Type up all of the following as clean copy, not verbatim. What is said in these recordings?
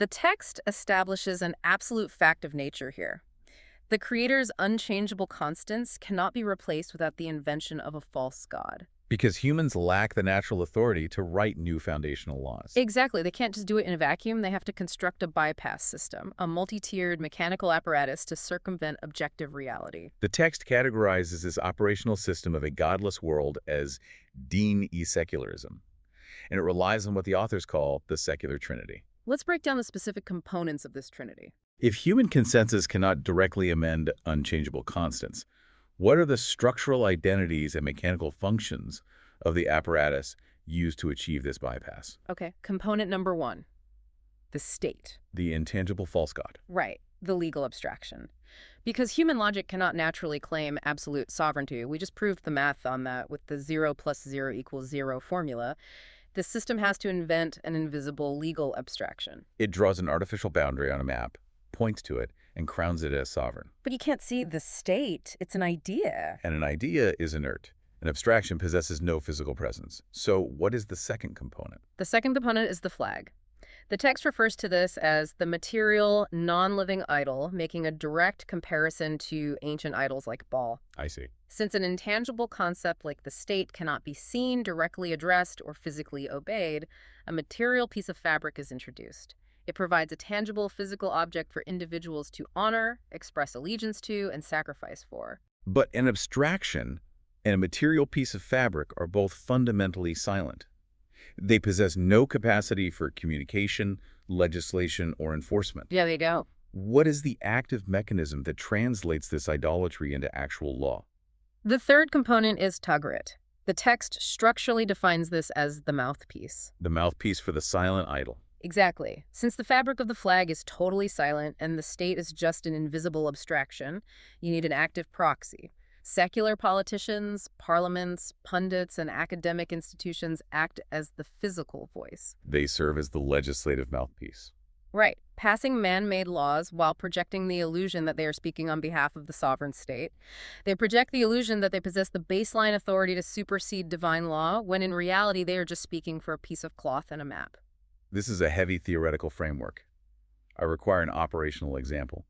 The text establishes an absolute fact of nature here. The creator's unchangeable constants cannot be replaced without the invention of a false god. Because humans lack the natural authority to write new foundational laws. Exactly. They can't just do it in a vacuum. They have to construct a bypass system, a multi-tiered mechanical apparatus to circumvent objective reality. The text categorizes this operational system of a godless world as dean-e-secularism, and it relies on what the authors call the secular trinity. Let's break down the specific components of this trinity. If human consensus cannot directly amend unchangeable constants, what are the structural identities and mechanical functions of the apparatus used to achieve this bypass? Okay, component number one, the state. The intangible false god. Right, the legal abstraction. Because human logic cannot naturally claim absolute sovereignty, we just proved the math on that with the 0 plus 0 equals 0 formula. The system has to invent an invisible legal abstraction. It draws an artificial boundary on a map, points to it, and crowns it as sovereign. But you can't see the state. It's an idea. And an idea is inert. An abstraction possesses no physical presence. So what is the second component? The second component is the flag. The text refers to this as the material, non-living idol, making a direct comparison to ancient idols like Baal. I see. Since an intangible concept like the state cannot be seen, directly addressed, or physically obeyed, a material piece of fabric is introduced. It provides a tangible physical object for individuals to honor, express allegiance to, and sacrifice for. But an abstraction and a material piece of fabric are both fundamentally silent. They possess no capacity for communication, legislation, or enforcement. Yeah, there you go. What is the active mechanism that translates this idolatry into actual law? The third component is Tugrit. The text structurally defines this as the mouthpiece. The mouthpiece for the silent idol. Exactly. Since the fabric of the flag is totally silent and the state is just an invisible abstraction, you need an active proxy. Secular politicians, parliaments, pundits, and academic institutions act as the physical voice. They serve as the legislative mouthpiece. Right, passing man-made laws while projecting the illusion that they are speaking on behalf of the sovereign state. They project the illusion that they possess the baseline authority to supersede divine law, when in reality they are just speaking for a piece of cloth and a map. This is a heavy theoretical framework. I require an operational example.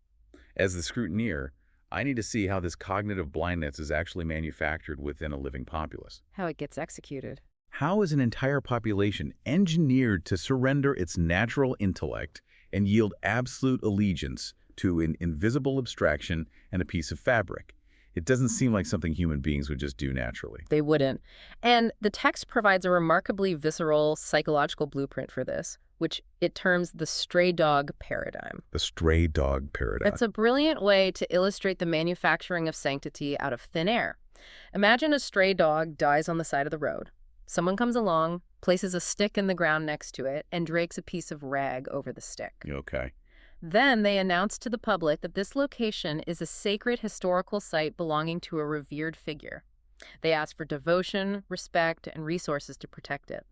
As the scrutineer, I need to see how this cognitive blindness is actually manufactured within a living populace. How it gets executed. How is an entire population engineered to surrender its natural intellect and yield absolute allegiance to an invisible abstraction and a piece of fabric? It doesn't seem like something human beings would just do naturally. They wouldn't. And the text provides a remarkably visceral psychological blueprint for this, which it terms the stray dog paradigm. The stray dog paradigm. It's a brilliant way to illustrate the manufacturing of sanctity out of thin air. Imagine a stray dog dies on the side of the road. Someone comes along, places a stick in the ground next to it, and drapes a piece of rag over the stick. Okay. Then they announce to the public that this location is a sacred historical site belonging to a revered figure. They ask for devotion, respect, and resources to protect it.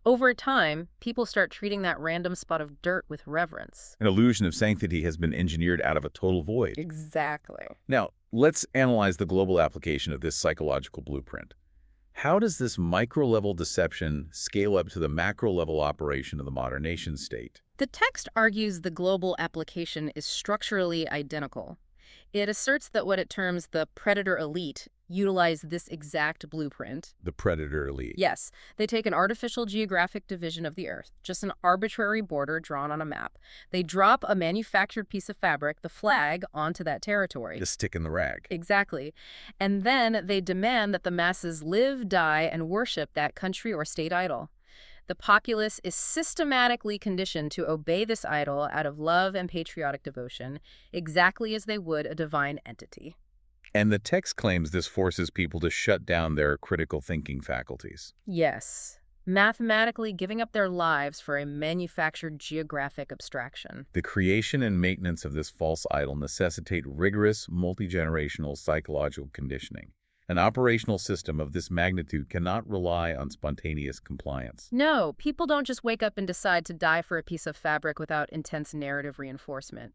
Over time, people start treating that random spot of dirt with reverence. An illusion of sanctity has been engineered out of a total void. Exactly. Now, let's analyze the global application of this psychological blueprint. How does this micro-level deception scale up to the macro-level operation of the modern nation-state? The text argues the global application is structurally identical. It asserts that what it terms the predator elite utilize this exact blueprint. The predator elite. Yes, they take an artificial geographic division of the Earth, just an arbitrary border drawn on a map. They drop a manufactured piece of fabric, the flag, onto that territory. The stick in the rag. Exactly. And then they demand that the masses live, die, and worship that country or state idol. The populace is systematically conditioned to obey this idol out of love and patriotic devotion, exactly as they would a divine entity. And the text claims this forces people to shut down their critical thinking faculties. Yes, mathematically giving up their lives for a manufactured geographic abstraction. The creation and maintenance of this false idol necessitate rigorous, multi-generational psychological conditioning. An operational system of this magnitude cannot rely on spontaneous compliance. No, people don't just wake up and decide to die for a piece of fabric without intense narrative reinforcement.